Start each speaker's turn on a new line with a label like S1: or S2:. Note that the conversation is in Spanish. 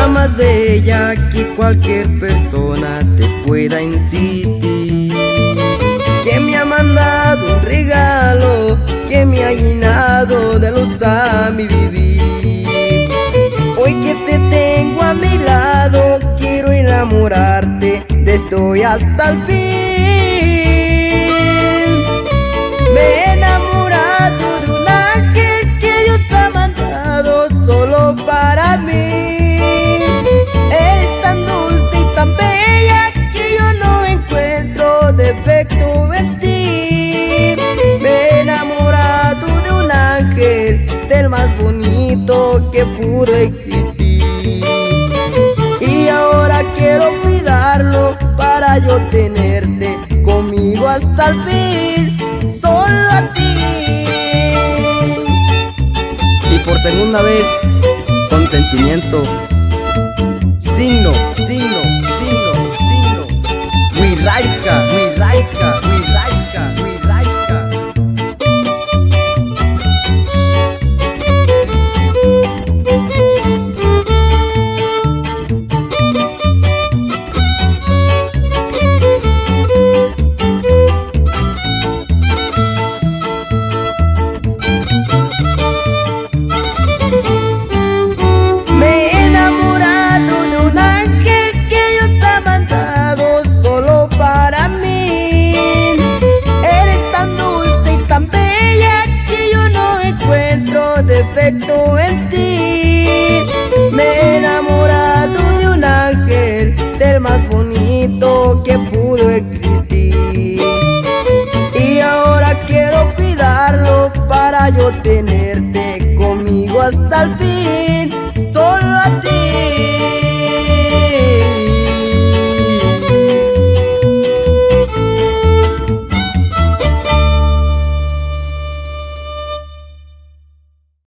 S1: la más bella que cualquier persona te pueda insistir, que me ha mandado un regalo, que me ha llenado de luz a mi vivir. Hoy que te tengo a mi lado, quiero enamorarte desde hoy hasta el fin. Me he enamorado de un ángel que Dios ha mandado solo para mí. Eres tan dulce y tan bella que yo no encuentro defecto en ti. Me he enamorado de un ángel, del más bonito que pudo existir. Y ahora quiero cuidarlo para yo tenerte conmigo hasta el fin, solo a ti. Y por segunda vez, con sentimiento, signo, signo, signo, signo. WIXARIKA, WIXARIKA, WIXARIKA, WIXARIKA. Defecto en ti. Me he enamorado de un ángel, del más bonito que pudo existir. Y ahora quiero cuidarlo para yo tenerte conmigo hasta el fin.